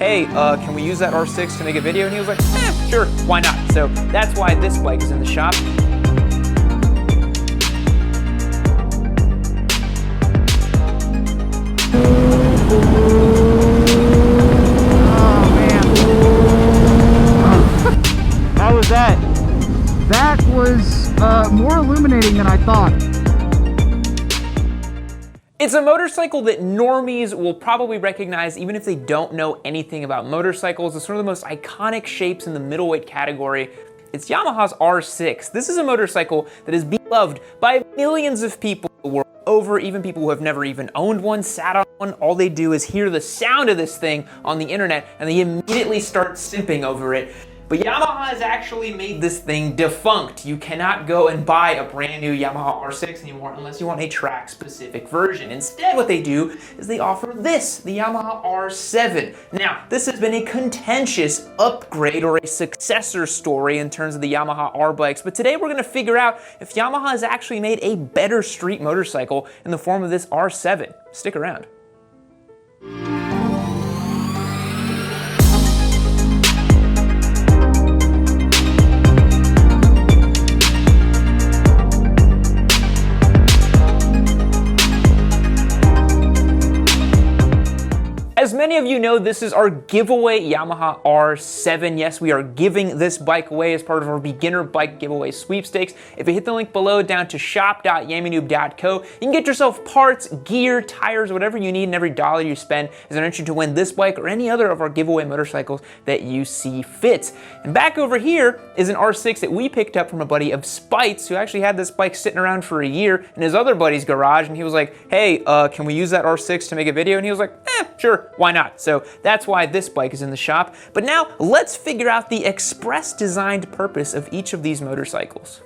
hey, can we use that R6 to make a video? And he was like, sure, why not? So that's why this bike is in the shop. How was that? That was more illuminating than I thought. It's a motorcycle that normies will probably recognize even if they don't know anything about motorcycles. It's one of the most iconic shapes in the middleweight category. It's Yamaha's R6. This is a motorcycle that is beloved by millions of people the world over, even people who have never even owned one, sat on one. All they do is hear the sound of this thing on the internet and they immediately start simping over it. But Yamaha has actually made this thing defunct. You cannot go and buy a brand new Yamaha R6 anymore unless you want a track-specific version. Instead, what they do is they offer this, the Yamaha R7. Now, this has been a contentious upgrade or a successor story in terms of the Yamaha R bikes, but today we're gonna figure out if Yamaha has actually made a better street motorcycle in the form of this R7. Stick around. As many of you know, this is our giveaway Yamaha R7. Yes, we are giving this bike away as part of our beginner bike giveaway sweepstakes. If you hit the link below down to shop.yamanoob.co, you can get yourself parts, gear, tires, whatever you need, and every dollar you spend is an entry to win this bike or any other of our giveaway motorcycles that you see fit. And back over here is an R6 that we picked up from a buddy of Spite's who actually had this bike sitting around for a year in his other buddy's garage, and he was like, hey, can we use that R6 to make a video? And he was like, sure. Why not? So that's why this bike is in the shop. But now let's figure out the express designed purpose of each of these motorcycles.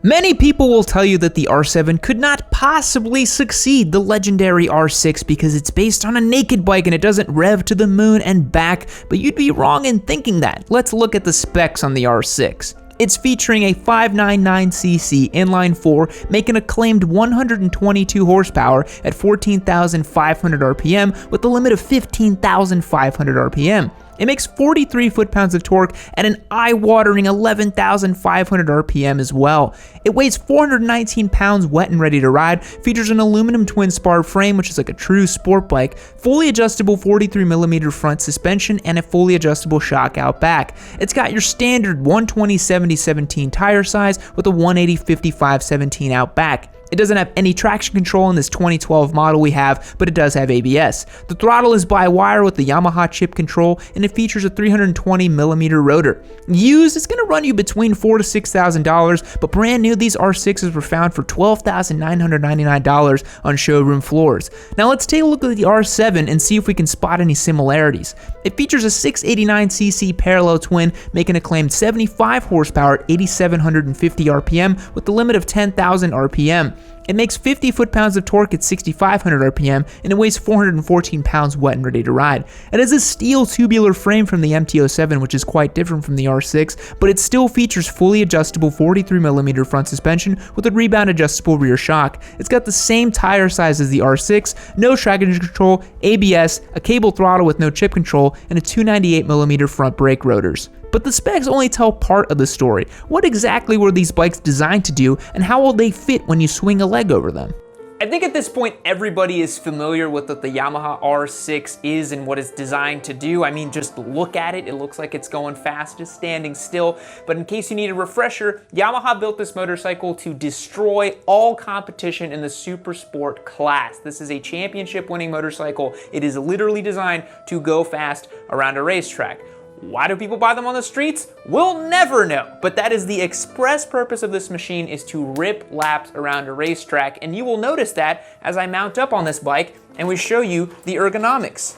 Many people will tell you that the R7 could not possibly succeed the legendary R6 because it's based on a naked bike and it doesn't rev to the moon and back, but you'd be wrong in thinking that. Let's look at the specs on the R6. It's featuring a 599cc inline-4, making a claimed 122 horsepower at 14,500 RPM with a limit of 15,500 RPM. It makes 43 foot-pounds of torque at an eye-watering 11,500 RPM as well. It weighs 419 pounds wet and ready to ride, features an aluminum twin-spar frame, which is like a true sport bike, fully adjustable 43mm front suspension, and a fully adjustable shock out back. It's got your standard 120/70/17 tire size with a 180/55/17 out back. It doesn't have any traction control in this 2012 model we have, but it does have ABS. The throttle is by wire with the Yamaha chip control, and it features a 320mm rotor. Used, it's going to run you between $4,000 to $6,000, but brand new, these R6s were found for $12,999 on showroom floors. Now let's take a look at the R7 and see if we can spot any similarities. It features a 689cc parallel twin, making a claimed 75 horsepower at 8,750 RPM with a limit of 10,000 RPM. It makes 50 foot-pounds of torque at 6,500 RPM, and it weighs 414 pounds wet and ready to ride. It has a steel tubular frame from the MT-07, which is quite different from the R6, but it still features fully adjustable 43mm front suspension with a rebound adjustable rear shock. It's got the same tire size as the R6, no traction control, ABS, a cable throttle with no chip control, and a 298mm front brake rotors. But the specs only tell part of the story. What exactly were these bikes designed to do, and how will they fit when you swing a leg over them? I think at this point everybody is familiar with what the Yamaha R6 is and what it's designed to do. I mean, just look at it. It looks like it's going fast, just standing still. But in case you need a refresher, Yamaha built this motorcycle to destroy all competition in the super sport class. This is a championship winning motorcycle. It is literally designed to go fast around a racetrack. Why do people buy them on the streets? We'll never know, but that is the express purpose of this machine, is to rip laps around a racetrack, and you will notice that as I mount up on this bike and we show you the ergonomics.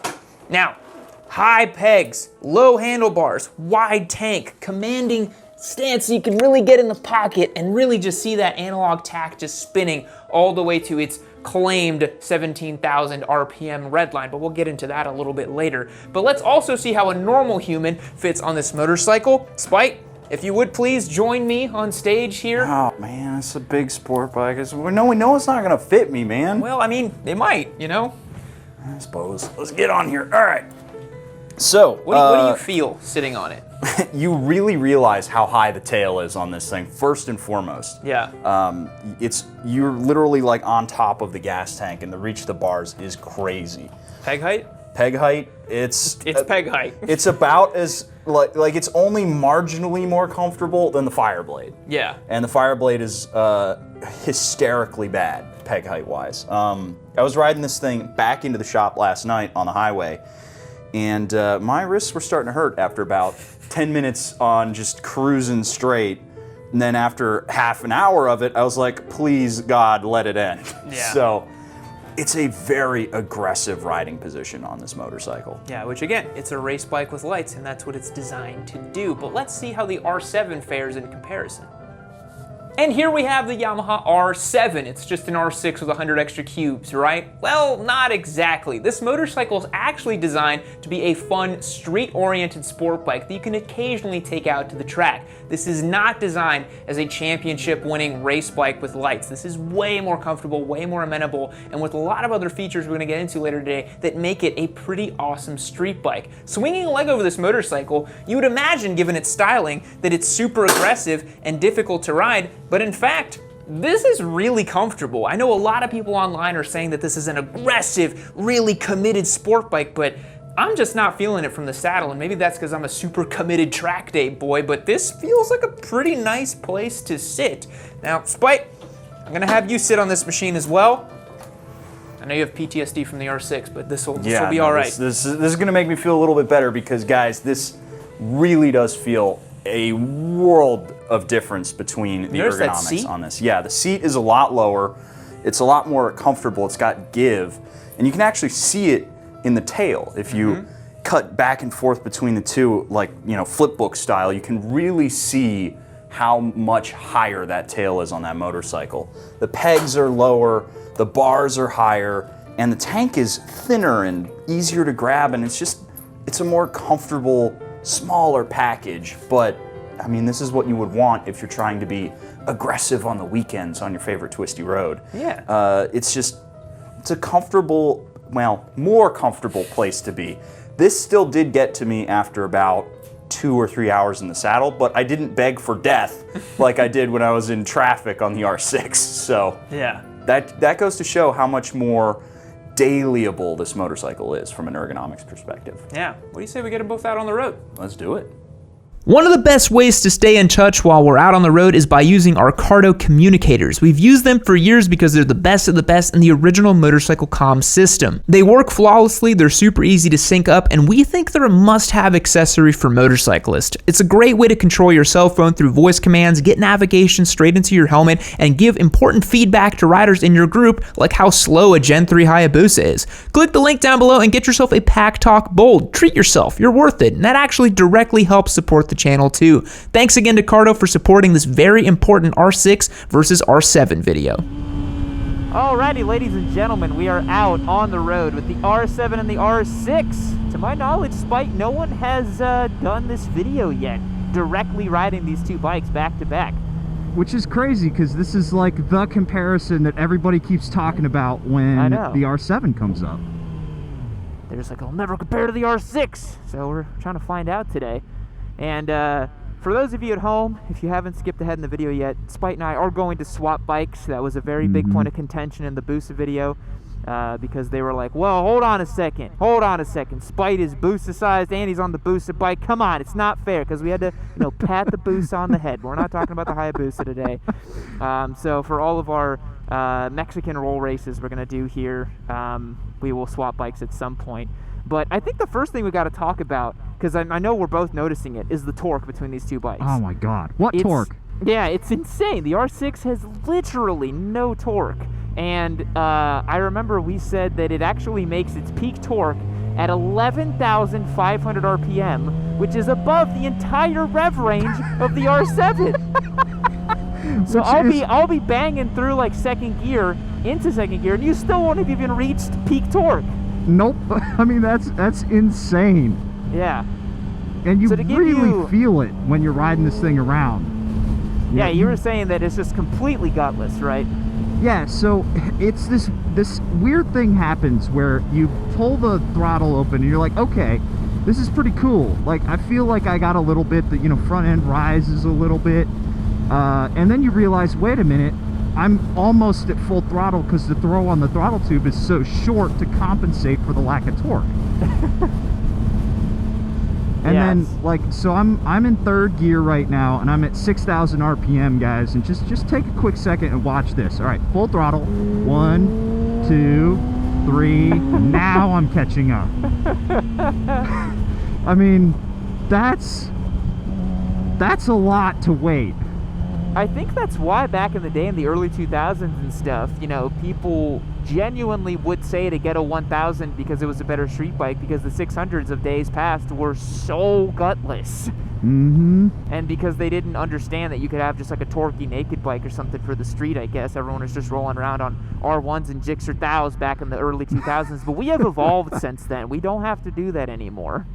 Now, high pegs, low handlebars, wide tank, commanding stance so you can really get in the pocket and really just see that analog tack just spinning all the way to its claimed 17,000 RPM redline, but we'll get into that a little bit later. But let's also see how a normal human fits on this motorcycle. Spite, if you would please join me on stage here. Oh man, it's a big sport bike. We know it's not gonna fit me, man. Well, I mean, it might, you know? I suppose. Let's get on here. All right. So, what do you feel sitting on it? you really realize how high the tail is on this thing, first and foremost. Yeah. You're literally like on top of the gas tank, and the reach of the bars is crazy. Peg height? Peg height, it's peg height. It's about as, like it's only marginally more comfortable than the Fireblade. Yeah. And the Fireblade is hysterically bad, peg height wise. I was riding this thing back into the shop last night on the highway, and my wrists were starting to hurt after about 10 minutes on just cruising straight. And then after half an hour of it, I was like, please God, let it end. Yeah. So it's a very aggressive riding position on this motorcycle. Yeah, which again, it's a race bike with lights, and that's what it's designed to do. But let's see how the R7 fares in comparison. And here we have the Yamaha R7. It's just an R6 with 100 extra cubes, right? Well, not exactly. This motorcycle is actually designed to be a fun, street-oriented sport bike that you can occasionally take out to the track. This is not designed as a championship-winning race bike with lights. This is way more comfortable, way more amenable, and with a lot of other features we're gonna get into later today that make it a pretty awesome street bike. Swinging a leg over this motorcycle, you would imagine, given its styling, that it's super aggressive and difficult to ride, but in fact, this is really comfortable. I know a lot of people online are saying that this is an aggressive, really committed sport bike, but I'm just not feeling it from the saddle, and maybe that's because I'm a super committed track day boy, but this feels like a pretty nice place to sit. Now, Spite, I'm gonna have you sit on this machine as well. I know you have PTSD from the R6, but this will be all right. This is gonna make me feel a little bit better because, guys, this really does feel a world of difference between the ergonomics on this. Yeah, the seat is a lot lower. It's a lot more comfortable. It's got give, and you can actually see it in the tail. If you cut back and forth between the two, like, you know, flipbook style, you can really see how much higher that tail is on that motorcycle. The pegs are lower, the bars are higher, and the tank is thinner and easier to grab, and it's a more comfortable, smaller package. But I mean, this is what you would want if you're trying to be aggressive on the weekends on your favorite twisty road. Yeah. It's a comfortable, well, more comfortable place to be. This still did get to me after about 2 or 3 hours in the saddle, but I didn't beg for death like I did when I was in traffic on the R6. So yeah, that goes to show how much more dailyable this motorcycle is from an ergonomics perspective. Yeah. What do you say we get them both out on the road? Let's do it. One of the best ways to stay in touch while we're out on the road is by using our Cardo Communicators. We've used them for years because they're the best of the best in the original motorcycle comm system. They work flawlessly, they're super easy to sync up, and we think they're a must-have accessory for motorcyclists. It's a great way to control your cell phone through voice commands, get navigation straight into your helmet, and give important feedback to riders in your group, like how slow a Gen 3 Hayabusa is. Click the link down below and get yourself a Pack Talk Bold. Treat yourself, you're worth it, and that actually directly helps support the channel too. Thanks again to Cardo for supporting this very important R6 versus R7 video. Alrighty, ladies and gentlemen, we are out on the road with the R7 and the R6. To my knowledge, Spite, no one has done this video yet, directly riding these two bikes back to back. Which is crazy, because this is like the comparison that everybody keeps talking about when the R7 comes up. They're just like, I'll never compare to the R6. So we're trying to find out today. And for those of you at home, if you haven't skipped ahead in the video yet, Spite and I are going to swap bikes. That was a very big point of contention in the Busa video, because they were like, well, hold on a second. Spite is Busa sized and he's on the Busa bike. Come on, it's not fair, because we had to, you know, pat the Busa on the head. We're not talking about the Hayabusa today. So for all of our Mexican roll races we're going to do here, we will swap bikes at some point. But I think the first thing we got to talk about, because I know we're both noticing it, is the torque between these two bikes. Oh my God, what torque? Yeah, it's insane. The R6 has literally no torque. And I remember we said that it actually makes its peak torque at 11,500 RPM, which is above the entire rev range of the R7. So I'll be banging through like second gear, and you still won't have even reached peak torque. Nope. I mean, that's insane. Yeah. And you really feel it when you're riding this thing around. Yeah, you were saying that it's just completely gutless, right? Yeah, so it's this weird thing happens where you pull the throttle open and you're like, okay, this is pretty cool. Like, I feel like I got a little bit, the, you know, front end rises a little bit. And then you realize, wait a minute, I'm almost at full throttle because the throw on the throttle tube is so short to compensate for the lack of torque. And then, like, so I'm in third gear right now, and I'm at 6,000 RPM, guys. And just take a quick second and watch this. All right, full throttle. 1, 2, 3. Now I'm catching up. I mean, that's a lot to wait. I think that's why back in the day, in the early 2000s and stuff, you know, people genuinely would say to get a 1000 because it was a better street bike, because the 600s of days past were so gutless. Mm-hmm. And because they didn't understand that you could have just like a torquey naked bike or something for the street, I guess. Everyone was just rolling around on R1s and Gixxer Thous back in the early 2000s. But we have evolved since then. We don't have to do that anymore.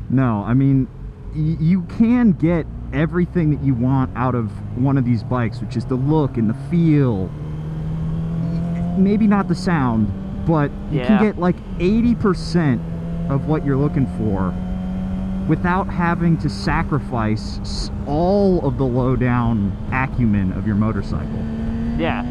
No, I mean, you can get everything that you want out of one of these bikes, which is the look and the feel. Maybe not the sound, but you can get like 80% of what you're looking for without having to sacrifice all of the low down acumen of your motorcycle. Yeah.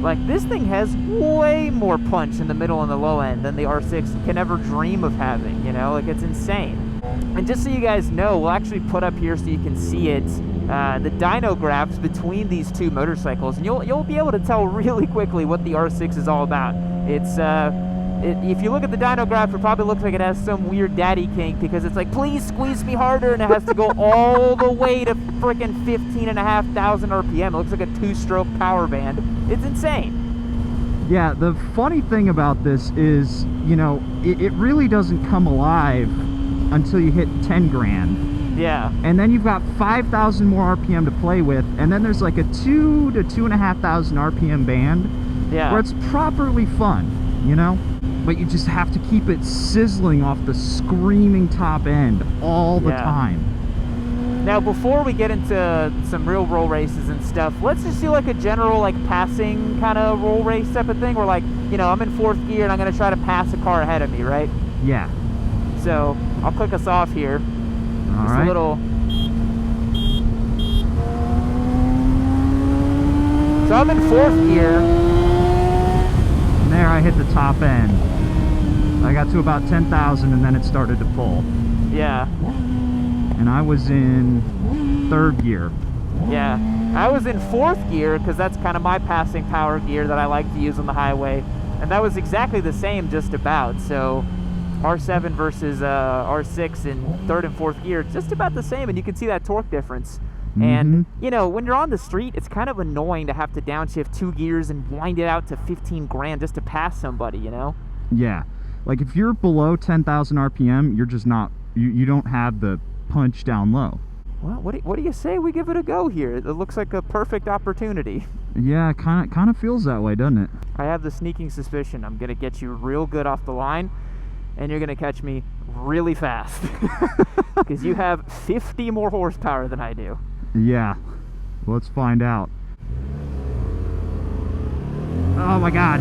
Like, this thing has way more punch in the middle and the low end than the R6 can ever dream of having, you know? Like, it's insane. And just so you guys know, we'll actually put up here so you can see it, the dyno graphs between these two motorcycles, and you'll be able to tell really quickly what the R6 is all about. It's if you look at the dyno graph, it probably looks like it has some weird daddy kink, because it's like, please squeeze me harder, and it has to go all the way to freaking 15,500 RPM. It looks like a 2-stroke power band. It's insane. Yeah, the funny thing about this is, you know, it really doesn't come alive until you hit 10 grand. Yeah. And then you've got 5,000 more RPM to play with, and then there's like a 2 to 2,500 RPM band where it's properly fun, you know? But you just have to keep it sizzling off the screaming top end all the time. Now, before we get into some real roll races and stuff, let's just do like a general, like, passing kind of roll race type of thing, where, like, you know, I'm in 4th gear and I'm going to try to pass a car ahead of me, right? Yeah. So I'll click us off here. All just right. a little. So I'm in 4th gear. And there I hit the top end. I got to about 10,000 and then it started to pull. Yeah. And I was in 3rd gear. Yeah. I was in 4th gear because that's kind of my passing power gear that I like to use on the highway. And that was exactly the same, just about. So R7 versus R6 in 3rd and 4th gear, just about the same, and you can see that torque difference. And, you know, when you're on the street, it's kind of annoying to have to downshift 2 gears and wind it out to 15 grand just to pass somebody, you know? Yeah. Like, if you're below 10,000 RPM, you're just not, you don't have the punch down low. Well, what do you say we give it a go here? It looks like a perfect opportunity. Yeah, kind of feels that way, doesn't it? I have the sneaking suspicion I'm going to get you real good off the line, and you're going to catch me really fast. Because you have 50 more horsepower than I do. Yeah. Let's find out. Oh my god.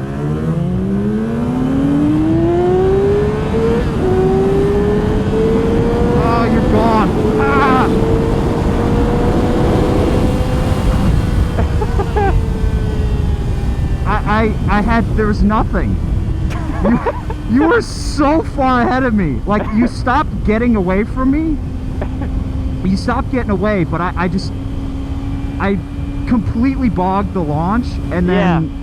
Oh, you're gone. Ah! there was nothing. You were so far ahead of me. Like, you stopped getting away from me. You stopped getting away, but I completely bogged the launch, and then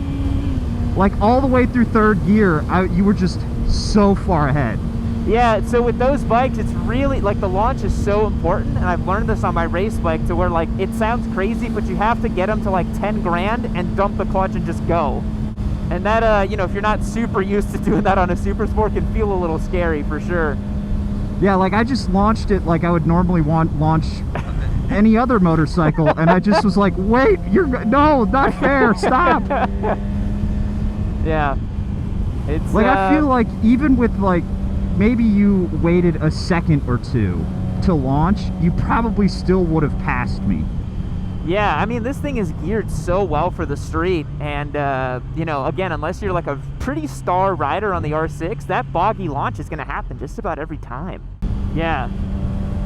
like all the way through 3rd gear, you were just so far ahead. Yeah, so with those bikes, it's really, like, the launch is so important, and I've learned this on my race bike, to where, like, it sounds crazy, but you have to get them to, like, 10 grand and dump the clutch and just go. And that, you know, if you're not super used to doing that on a super sport, can feel a little scary, for sure. Yeah, like, I just launched it like I would normally launch any other motorcycle, and I just was like, wait, no, not fair, stop. Yeah. It's, like, I feel like even with, like, maybe you waited a second or two to launch, you probably still would have passed me. Yeah, I mean, this thing is geared so well for the street, and, you know, again, unless you're like a pretty star rider on the R6, that boggy launch is going to happen just about every time. Yeah.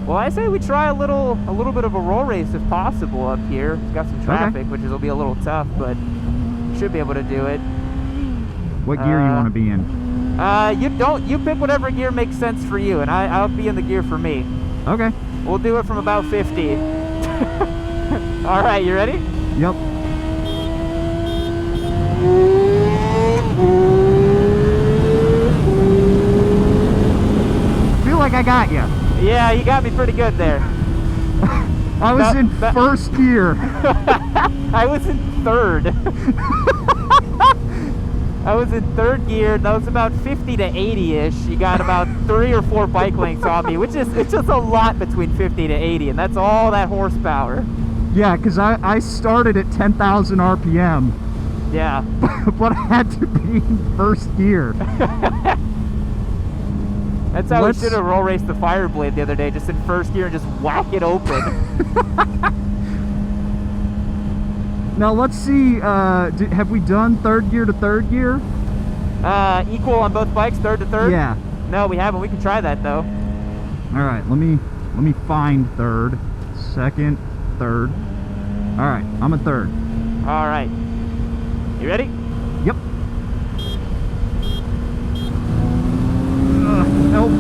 Well, I say we try a little bit of a roll race if possible up here. It's got some traffic, which will be a little tough, but should be able to do it. What gear you want to be in? You pick whatever gear makes sense for you, and I'll be in the gear for me. Okay. We'll do it from about 50. All right, you ready? Yep. I feel like I got you. Yeah, you got me pretty good there. I was in first gear. I was in third. I was in third gear. That was about 50 to 80-ish. You got about 3 or 4 bike lengths on me, which is, it's just a lot between 50 to 80, and that's all that horsepower. Yeah, because I started at 10,000 RPM. Yeah. But I had to be in first gear. That's how we should have roll raced the Fireblade the other day, just in first gear and just whack it open. Now let's see, have we done third gear to third gear? Equal on both bikes, third to third? Yeah. No, we haven't. We can try that though. All right, let me find third, second, third. All right, I'm a third. All right. You ready? Yep. Nope.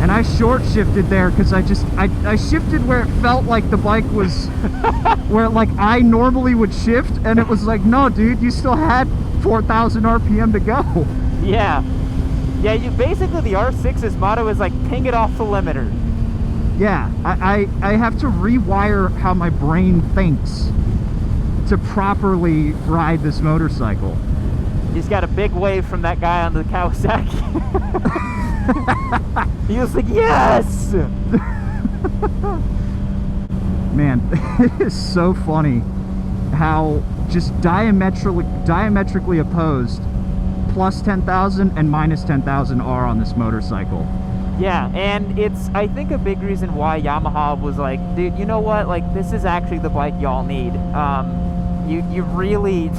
And I short shifted there because I shifted where it felt like the bike was where like I normally would shift, and it was like, no dude, you still had 4,000 RPM to go. Yeah. Yeah, you basically, the R6's motto is like ping it off the limiter. Yeah, I have to rewire how my brain thinks to properly ride this motorcycle. He's got a big wave from that guy on the Kawasaki. He was like, yes! Man, it is so funny how just diametrically opposed plus 10,000 and minus 10,000 are on this motorcycle. Yeah, and it's, I think, a big reason why Yamaha was like, dude, you know what? Like, this is actually the bike y'all need. You really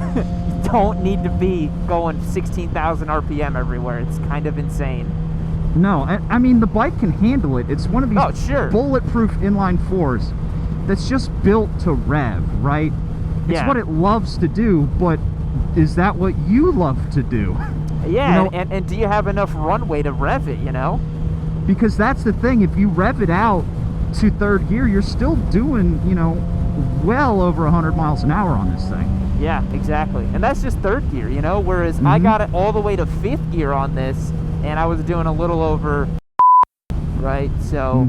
don't need to be going 16,000 RPM everywhere. It's kind of insane. No, I mean, the bike can handle it. It's one of these bulletproof inline fours that's just built to rev, right? It's what it loves to do, but is that what you love to do? Yeah, you know, and do you have enough runway to rev it, you know? Because that's the thing, if you rev it out to third gear, you're still doing, you know, well over 100 miles an hour on this thing. Yeah, exactly. And that's just third gear, you know, whereas I got it all the way to fifth gear on this, and I was doing a little over, right? So,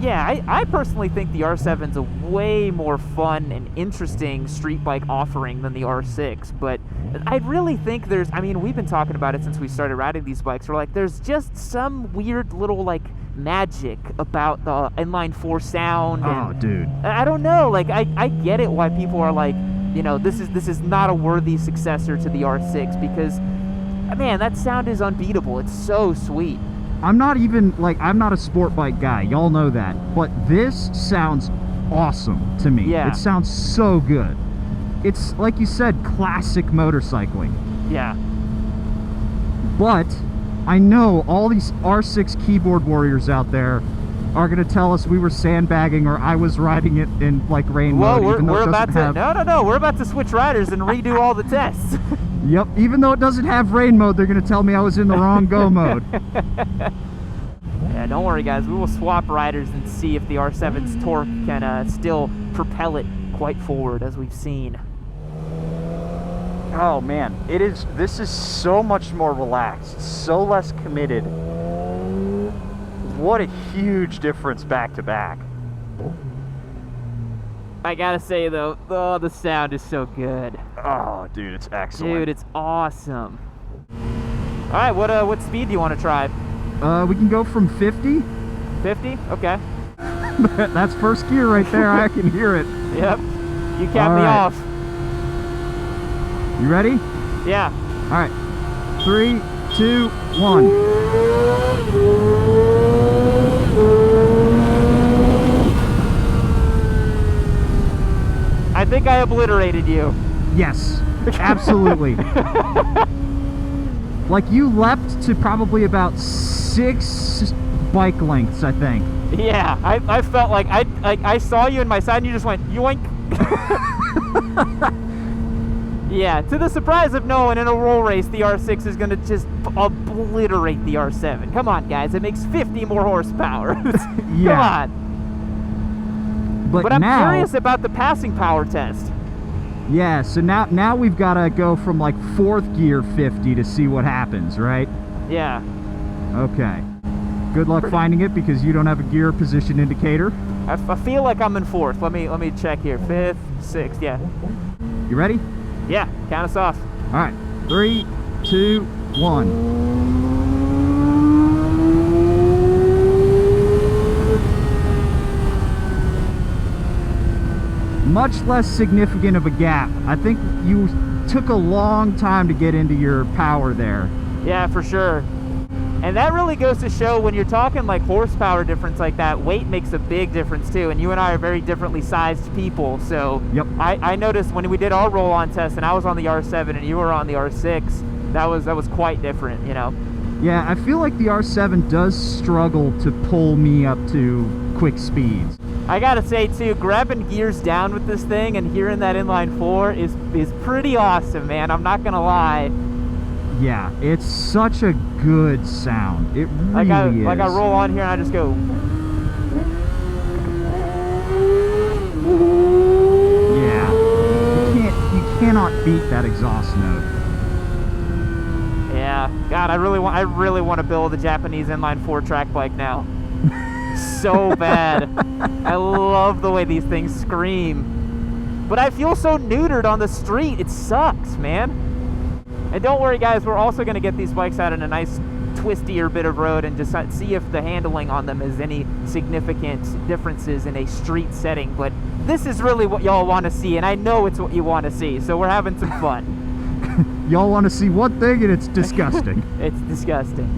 yeah, I personally think the R7's a way more fun and interesting street bike offering than the R6, but I really think there's, I mean, we've been talking about it since we started riding these bikes. We're like, there's just some weird little, like, magic about the inline four sound. Oh, dude. I don't know, like, I get it why people are like, you know, this is not a worthy successor to the R6, because, man, that sound is unbeatable. It's so sweet. I'm not even, like, I'm not a sport bike guy. Y'all know that. But this sounds awesome to me. Yeah. It sounds so good. It's, like you said, classic motorcycling. Yeah. But I know all these R6 keyboard warriors out there are going to tell us we were sandbagging or I was riding it in, like, rain mode. We're about to, no, we're about to switch riders and redo all the tests. Yep, even though it doesn't have rain mode, they're going to tell me I was in the wrong go mode. Yeah, don't worry, guys. We will swap riders and see if the R7's torque can still propel it quite forward, as we've seen. Oh, man. This is so much more relaxed, so less committed. What a huge difference back to back. I gotta say, though, oh, the sound is so good. Oh, dude, it's excellent. Dude, it's awesome. All right, what speed do you want to try? We can go from 50. 50? Okay. That's first gear right there. I can hear it. Yep. You capped me off. You ready? Yeah. All right. 3, 2, 1. I think I obliterated you. Yes, absolutely. Like you leapt to probably about 6 bike lengths, I think. Yeah, I felt like I saw you in my side and you just went yoink. Yeah, to the surprise of no one, in a roll race, the R6 is going to just obliterate the R7. Come on, guys, it makes 50 more horsepower. Yeah. Come on. But I'm now, curious about the passing power test. Yeah, so now we've got to go from like 4th gear 50 to see what happens, right? Yeah. Okay. Good luck finding it because you don't have a gear position indicator. I feel like I'm in 4th. Let me check here. 5th, 6th, yeah. You ready? Yeah, count us off. All right. 3, 2, 1. Much less significant of a gap. I think you took a long time to get into your power there. Yeah, for sure. And that really goes to show when you're talking like horsepower difference like that, weight makes a big difference too. And you and I are very differently sized people. So yep. I noticed when we did our roll-on test and I was on the R7 and you were on the R6, that was quite different, you know? Yeah, I feel like the R7 does struggle to pull me up to quick speeds. I gotta say too, grabbing gears down with this thing and hearing that inline 4 is pretty awesome, man. I'm not gonna lie. Yeah, it's such a good sound. It really is. Like I roll on here and I just go. Yeah, you cannot beat that exhaust note. Yeah, God, I really want to build a Japanese inline 4 track bike now. So bad. I love the way these things scream. But I feel so neutered on the street. It sucks, man. And don't worry, guys, we're also going to get these bikes out in a nice twistier bit of road and just see if the handling on them is any significant differences in a street setting. But this is really what y'all want to see, and I know it's what you want to see, so we're having some fun. Y'all want to see one thing, and it's disgusting. It's disgusting.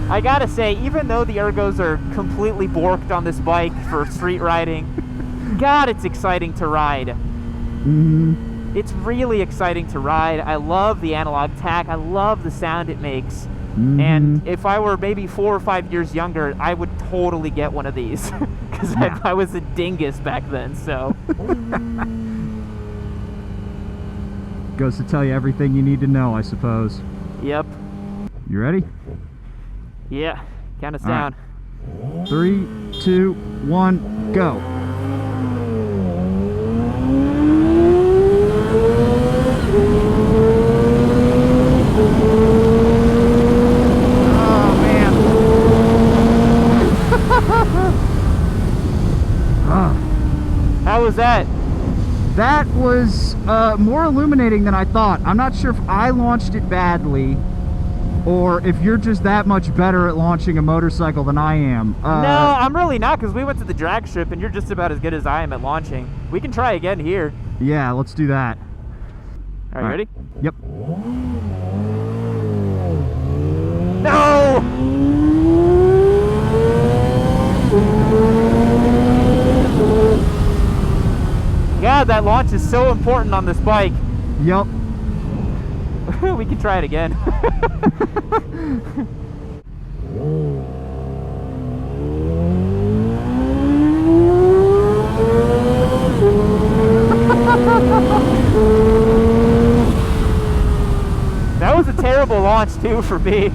I gotta say, even though the ergos are completely borked on this bike for street riding, God, it's exciting to ride. Mm-hmm. It's really exciting to ride. I love the analog tack. I love the sound it makes. Mm-hmm. And if I were maybe 4 or 5 years younger, I would totally get one of these. Because Yeah. I was a dingus back then, so. Goes to tell you everything you need to know, I suppose. Yep. You ready? Yeah. Count us All down. right. 3, 2, 1, go. Oh, man. How was that? That was more illuminating than I thought. I'm not sure if I launched it badly or if you're just that much better at launching a motorcycle than I am. No, I'm really not, because we went to the drag strip and you're just about as good as I am at launching. We can try again here. Yeah, let's do that. All right, ready? Yep. No! God, that launch is so important on this bike. Yep. We can try it again. That was a terrible launch too for me.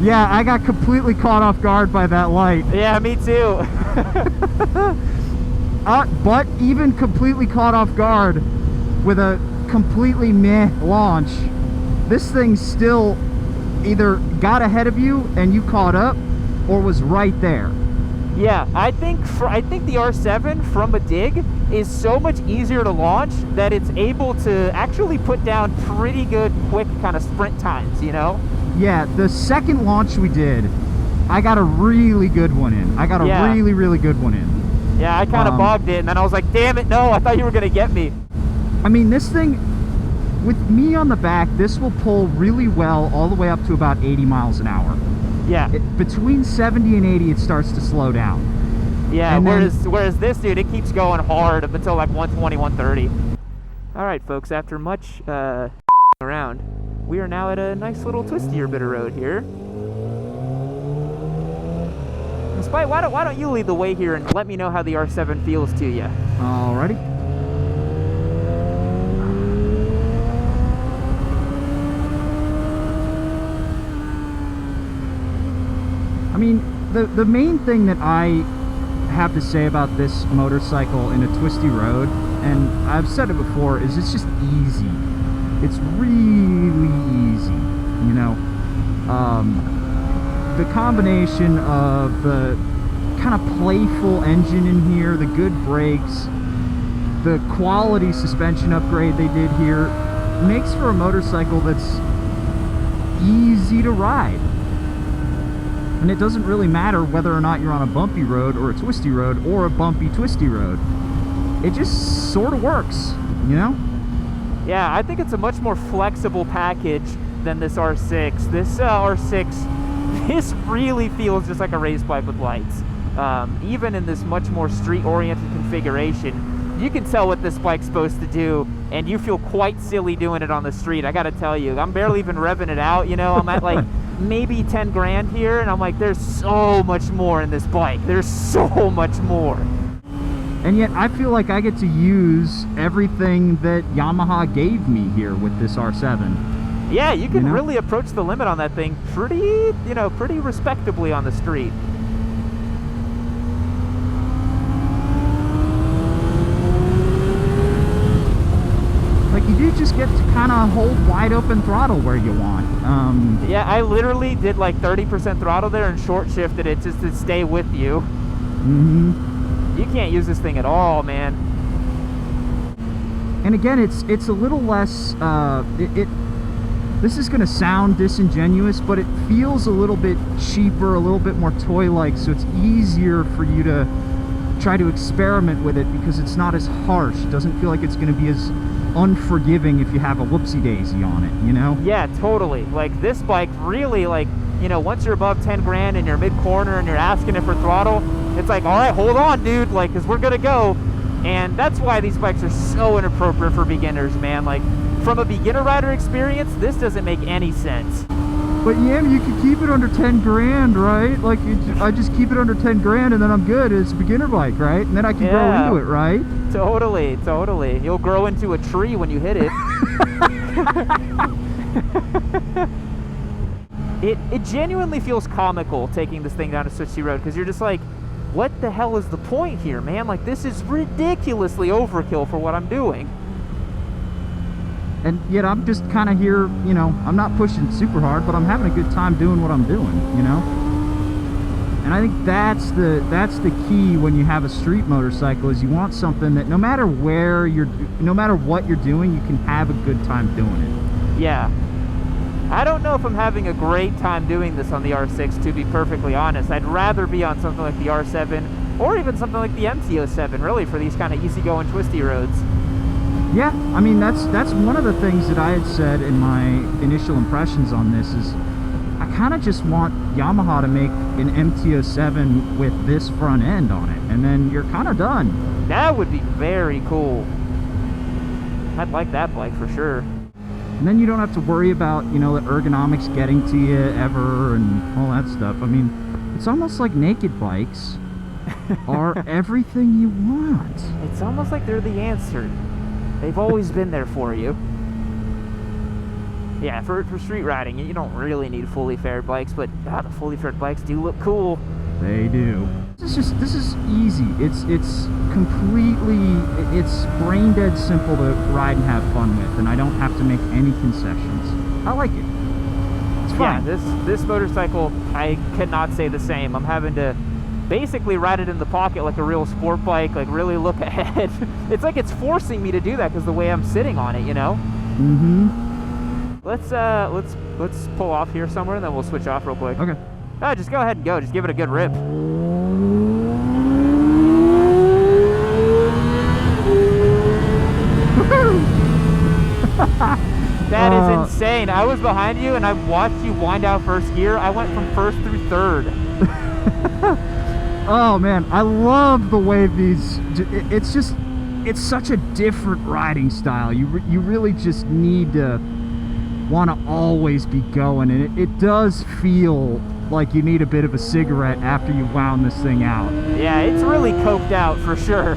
Yeah, I got completely caught off guard by that light. Yeah, me too. But even completely caught off guard with a completely meh launch, this thing still either got ahead of you and you caught up, or was right there. Yeah, I think the R7 from a dig is so much easier to launch that it's able to actually put down pretty good, quick kind of sprint times, you know? Yeah, the second launch we did, I got a really good one in. I got a really, really good one in. Yeah, I kind of bogged it, and then I was like, damn it, no, I thought you were going to get me. I mean, this thing, with me on the back, this will pull really well all the way up to about 80 miles an hour. Yeah. Between 70 and 80, it starts to slow down. Yeah, whereas this, dude, it keeps going hard up until like 120, 130. All right, folks, after much around, we are now at a nice little twistier bit of road here. Spite, why don't you lead the way here and let me know how the R7 feels to you? Alrighty. I mean, the main thing that I have to say about this motorcycle in a twisty road, and I've said it before, is it's just easy. It's really easy, you know. The combination of the kind of playful engine in here, the good brakes, the quality suspension upgrade they did here makes for a motorcycle that's easy to ride. And it doesn't really matter whether or not you're on a bumpy road or a twisty road or a bumpy twisty road. It just sort of works, you know? Yeah, I think it's a much more flexible package than this R6. This R6, this really feels just like a race bike with lights. Even in this much more street-oriented configuration, you can tell what this bike's supposed to do, and you feel quite silly doing it on the street. I gotta tell you, I'm barely even revving it out, you know? I'm at like maybe 10 grand here, and I'm like, there's so much more in this bike. There's so much more. And yet I feel like I get to use everything that Yamaha gave me here with this R7. Yeah, you can really approach the limit on that thing pretty, pretty respectably on the street. Like, you do just get to kind of hold wide open throttle where you want. Yeah, I literally did like 30% throttle there and short shifted it just to stay with you. Mm-hmm. You can't use this thing at all, man. And again, it's a little less, this is going to sound disingenuous, but it feels a little bit cheaper, a little bit more toy-like, so it's easier for you to try to experiment with it because it's not as harsh. It doesn't feel like it's going to be as unforgiving if you have a whoopsie-daisy on it, you know? Yeah, totally. Like, this bike really, like, once you're above 10 grand and you're mid-corner and you're asking it for throttle, it's like, all right, hold on, dude, like, because we're going to go. And that's why these bikes are so inappropriate for beginners, man. Like, from a beginner rider experience, this doesn't make any sense. But yeah, you can keep it under 10 grand, right? Like, I just keep it under 10 grand and then I'm good. It's a beginner bike, right? And then I can grow into it, right? Totally, totally. You'll grow into a tree when you hit it. It genuinely feels comical taking this thing down a switchy road because you're just like, what the hell is the point here, man? Like, this is ridiculously overkill for what I'm doing. And yet I'm just kind of here, I'm not pushing super hard, but I'm having a good time doing what I'm doing, And I think that's the key when you have a street motorcycle, is you want something that no matter what you're doing, you can have a good time doing it. Yeah. I don't know if I'm having a great time doing this on the R6, to be perfectly honest. I'd rather be on something like the R7 or even something like the MT-07, really, for these kind of easygoing, twisty roads. Yeah, I mean, that's one of the things that I had said in my initial impressions on this is I kind of just want Yamaha to make an MT-07 with this front end on it, and then you're kind of done. That would be very cool. I'd like that bike for sure. And then you don't have to worry about, the ergonomics getting to you ever and all that stuff. I mean, it's almost like naked bikes are everything you want. It's almost like they're the answer. They've always been there for you. Yeah, for street riding, you don't really need fully fared bikes, but the fully fared bikes do look cool. They do. This is easy. It's completely, it's brain dead simple to ride and have fun with, and I don't have to make any concessions. I like it. It's fun. Yeah, this motorcycle, I cannot say the same. I'm having to basically ride it in the pocket like a real sport bike, like really look ahead. It's like it's forcing me to do that because the way I'm sitting on it, Mm-hmm. Let's pull off here somewhere and then we'll switch off real quick. Okay. Just go ahead and go. Just give it a good rip. That is insane. I was behind you and I watched you wind out first gear. I went from first through third. Oh man, I love the way these, it's such a different riding style. You really just need to want to always be going, and it does feel like you need a bit of a cigarette after you wound this thing out. Yeah, it's really coked out for sure.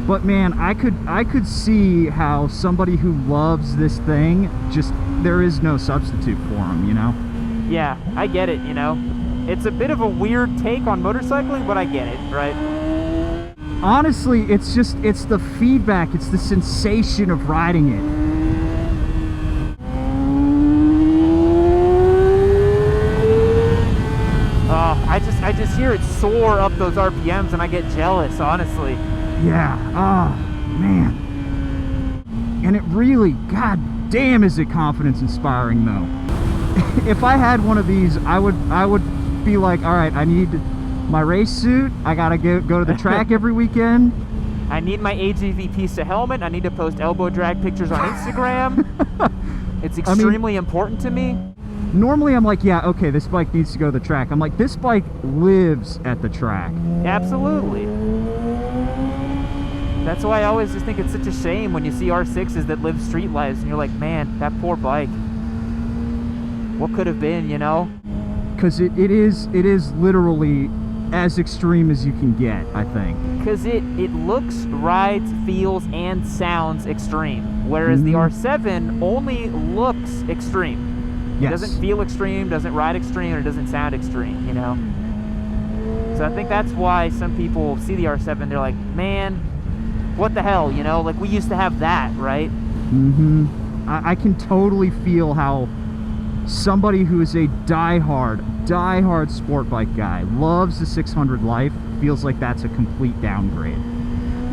But man, I could see how somebody who loves this thing, just, there is no substitute for them, you know? Yeah, I get it, you know? It's a bit of a weird take on motorcycling, but I get it, right? Honestly, it's the feedback, it's the sensation of riding it. I just hear it soar up those RPMs and I get jealous, honestly. Yeah, oh man. And it really, god damn, is it confidence inspiring though. If I had one of these, I would be like, all right, I need my race suit, I gotta go to the track every weekend. I need my AGV Pista helmet, I need to post elbow drag pictures on Instagram. It's extremely important to me. Normally I'm like, yeah, okay, this bike needs to go to the track. I'm like, this bike lives at the track. Absolutely. That's why I always just think it's such a shame when you see R6s that live street lives and you're like, man, that poor bike. What could have been, you know? Because it is literally as extreme as you can get, I think. Because it looks, rides, feels, and sounds extreme. Whereas the R7 only looks extreme. It doesn't feel extreme, doesn't ride extreme, or it doesn't sound extreme, you know? So I think that's why some people see the R7, they're like, man, what the hell, you know? Like, we used to have that, right? Mm-hmm. I can totally feel how somebody who is a diehard sport bike guy, loves the 600 Life, feels like that's a complete downgrade.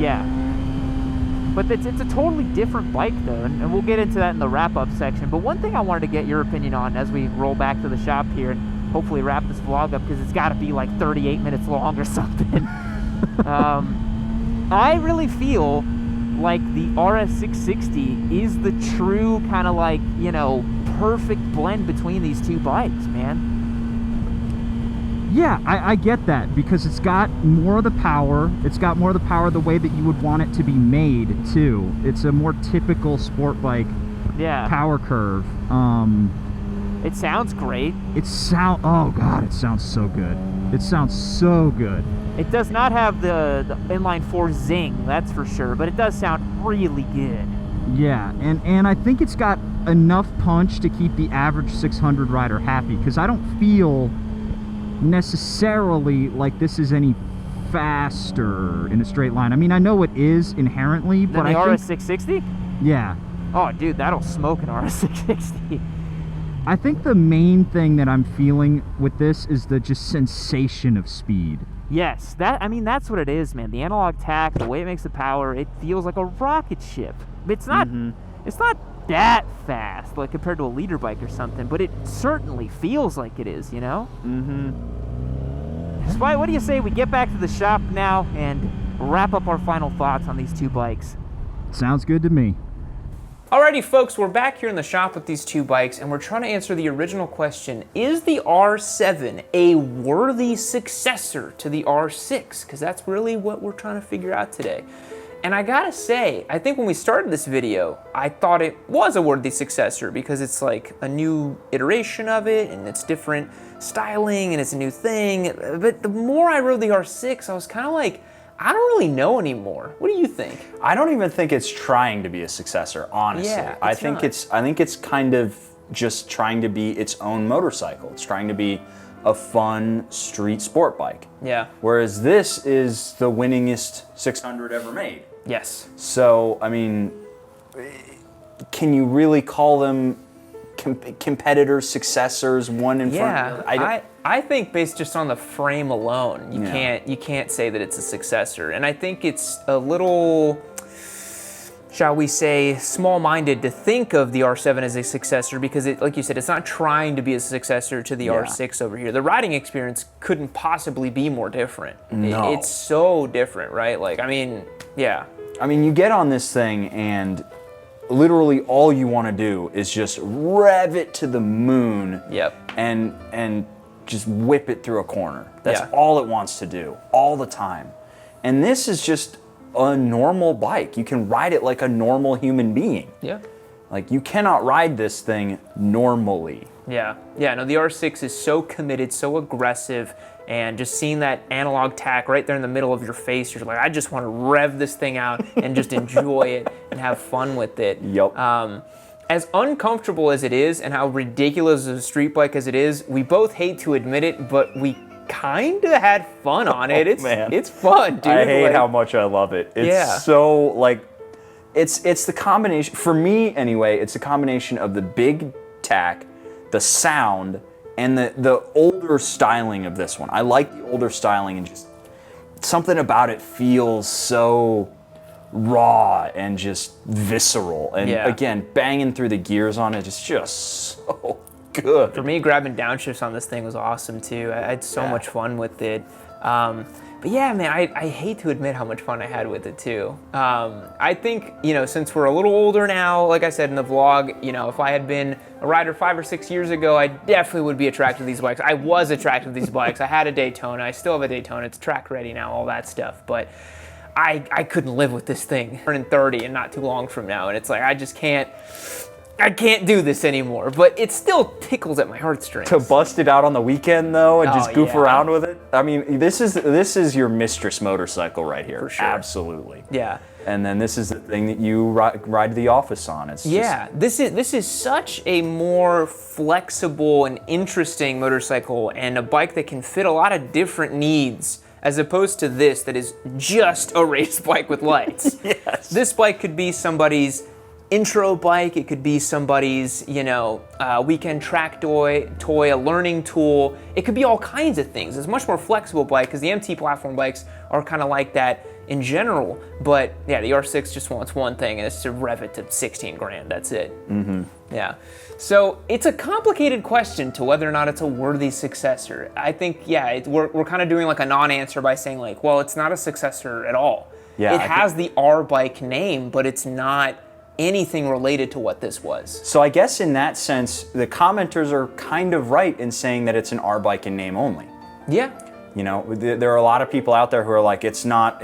Yeah. But it's a totally different bike, though, and we'll get into that in the wrap-up section. But one thing I wanted to get your opinion on as we roll back to the shop here and hopefully wrap this vlog up, because it's got to be like 38 minutes long or something. I really feel like the RS660 is the true kind of like, you know, perfect blend between these two bikes, man. Yeah, I get that, because it's got more of the power. It's got more of the power the way that you would want it to be made, too. It's a more typical sport bike power curve. It sounds great. Oh god, it sounds so good. It sounds so good. It does not have the inline 4 zing, that's for sure, but it does sound really good. Yeah, and I think it's got enough punch to keep the average 600 rider happy, because I don't feel necessarily like this is any faster in a straight line. I mean, I know it is inherently, but the RS660? Yeah. Oh, dude, that'll smoke an RS660. I think the main thing that I'm feeling with this is the just sensation of speed. Yes, that's what it is, man. The analog tack, the way it makes the power, it feels like a rocket ship. It's not it's not that fast, like compared to a leader bike or something, but it certainly feels like it is, you know? Spy, what do you say we get back to the shop now and wrap up our final thoughts on these two bikes? Sounds good to me. Alrighty folks, we're back here in the shop with these two bikes and we're trying to answer the original question, is the R7 a worthy successor to the R6? Because that's really what we're trying to figure out today. And I gotta say, I think when we started this video, I thought it was a worthy successor because it's like a new iteration of it and it's different styling and it's a new thing. But the more I rode the R6, I was kind of like, I don't really know anymore. What do you think? I don't even think it's trying to be a successor, honestly. Yeah, I think it's kind of just trying to be its own motorcycle. It's trying to be a fun street sport bike. Yeah. Whereas this is the winningest 600 ever made. Yes. So, I mean, can you really call them competitors, successors, one in front of the other? I think based just on the frame alone, you can't say that it's a successor. And I think it's a little, shall we say, small-minded to think of the R7 as a successor because, like you said, it's not trying to be a successor to the R6 over here. The riding experience couldn't possibly be more different. No. It's so different, right? Like, I mean, yeah. I mean, you get on this thing and literally all you want to do is just rev it to the moon. Yep. And just whip it through a corner. That's Yeah. all it wants to do, all the time. And this is just a normal bike. You can ride it like a normal human being. Yeah. Like, you cannot ride this thing normally. Yeah. Yeah, no, the R6 is so committed, so aggressive, and just seeing that analog tack right there in the middle of your face, you're like, I just want to rev this thing out and just enjoy it and have fun with it. Yep. As uncomfortable as it is and how ridiculous of a street bike as it is, we both hate to admit it, but we kind of had fun on it. It's fun, dude. I hate like, how much I love it. It's yeah. so, like, it's the combination, for me anyway, it's the combination of the big tack, the sound, and the older styling of this one. I like the older styling, and just something about it feels so raw and just visceral. And again, banging through the gears on it is just so good. For me, grabbing downshifts on this thing was awesome too. I had so much fun with it. But yeah, man, I hate to admit how much fun I had with it too. I think, you know, since we're a little older now, like I said in the vlog, you know, if I had been a rider 5 or 6 years ago, I definitely would be attracted to these bikes. I was attracted to these bikes. I had a Daytona. I still have a Daytona. It's track ready now, all that stuff. But I couldn't live with this thing. Turning 30 and not too long from now, and it's like, I can't do this anymore, but it still tickles at my heartstrings. To bust it out on the weekend though and just goof yeah. around with it. I mean, this is your mistress motorcycle right here. For sure. Absolutely. Yeah. And then this is the thing that you ride to the office on. It's this is such a more flexible and interesting motorcycle, and a bike that can fit a lot of different needs, as opposed to this that is just a race bike with lights. Yes. This bike could be somebody's intro bike, it could be somebody's, you know, weekend track toy, a learning tool. It could be all kinds of things. It's a much more flexible bike because the MT platform bikes are kind of like that in general. But yeah, the R6 just wants one thing, and it's to rev it to 16 grand. That's it. Mm-hmm. Yeah. So it's a complicated question to whether or not it's a worthy successor. I think, yeah, we're kind of doing like a non-answer by saying like, well, it's not a successor at all. Yeah, it has the R bike name, but it's not anything related to what this was. So I guess in that sense, the commenters are kind of right in saying that it's an R bike in name only. Yeah. You know, there are a lot of people out there who are like, it's not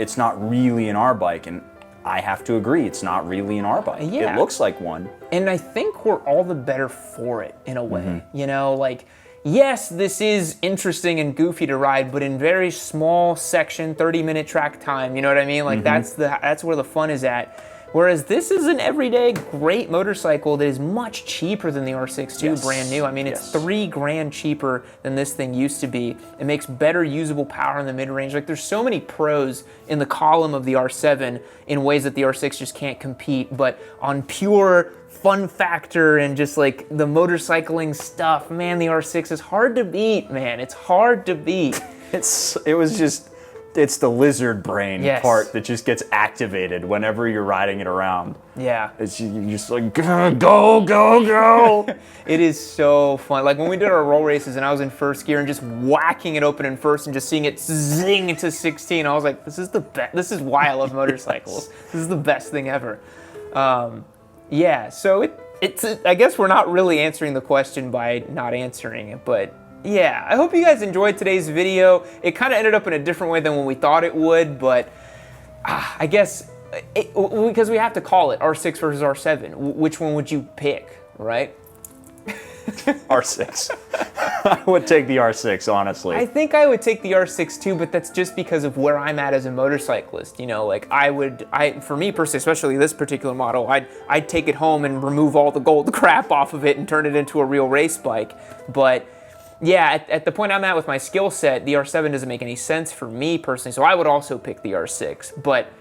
really an R bike, and I have to agree, it's not really an R bike. Yeah. It looks like one. And I think we're all the better for it in a way. Mm-hmm. You know, like, yes, this is interesting and goofy to ride, but in very small section, 30-minute track time, you know what I mean? Like, mm-hmm. that's where the fun is at. Whereas this is an everyday great motorcycle that is much cheaper than the R6 too, brand new. I mean, it's $3 grand cheaper than this thing used to be. It makes better usable power in the mid-range. Like, there's so many pros in the column of the R7 in ways that the R6 just can't compete. But on pure fun factor and just like the motorcycling stuff, man, the R6 is hard to beat, man. It's hard to beat. It's the lizard brain part that just gets activated whenever you're riding it around. Yeah. You're just like, go. It is so fun. Like when we did our roll races and I was in first gear and just whacking it open in first and just seeing it zing into 16, I was like, this is the best. This is why I love motorcycles. This is the best thing ever. Yeah, so it's I guess we're not really answering the question by not answering it, but yeah, I hope you guys enjoyed today's video. It kind of ended up in a different way than when we thought it would, but I guess, because we have to call it R6 versus R7, which one would you pick, right? R6. I would take the R6, honestly. I think I would take the R6 too, but that's just because of where I'm at as a motorcyclist. You know, like for me personally, especially this particular model, I'd take it home and remove all the gold crap off of it and turn it into a real race bike. But yeah, at the point I'm at with my skill set, the R7 doesn't make any sense for me personally, so I would also pick the R6, but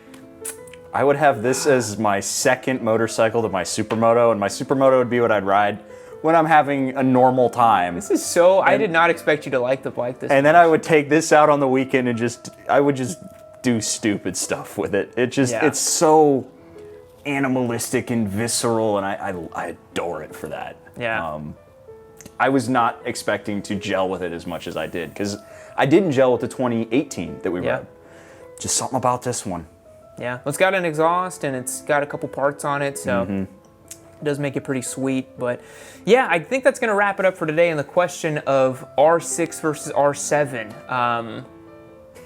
I would have this as my second motorcycle to my Supermoto, and my Supermoto would be what I'd ride when I'm having a normal time. This is so, I did not expect you to like the bike this And then I would take this out on the weekend and I would just do stupid stuff with it. It's so animalistic and visceral, and I adore it for that. Yeah. I was not expecting to gel with it as much as I did, because I didn't gel with the 2018 that we rode. Just something about this one. Yeah, well, it's got an exhaust and it's got a couple parts on it, so It does make it pretty sweet, but yeah, I think that's gonna wrap it up for today in the question of R6 versus R7.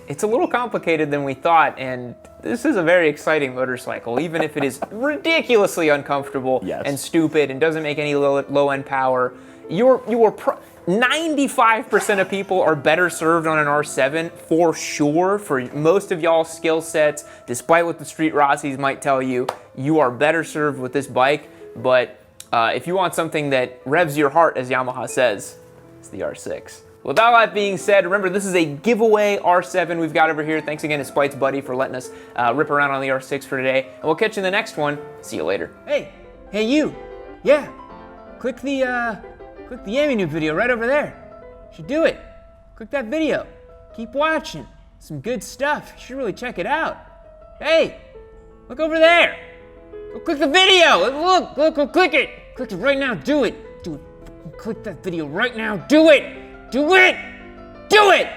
It's a little complicated than we thought, and this is a very exciting motorcycle, even if it is ridiculously uncomfortable and stupid and doesn't make any low-end power. 95% of people are better served on an R7 for sure. For most of y'all's skill sets, despite what the street Rossis might tell you, you are better served with this bike. But if you want something that revs your heart, as Yamaha says, it's the R6. With all that being said, remember this is a giveaway R7 we've got over here. Thanks again to Spite's buddy for letting us rip around on the R6 for today. And we'll catch you in the next one. See you later. Hey you. Yeah, click the Yamaha video right over there. You should do it. Click that video. Keep watching. Some good stuff. You should really check it out. Hey, look over there. Go click the video. Look, go click it. Click it right now. Do it. Click that video right now. Do it. Do it. Do it.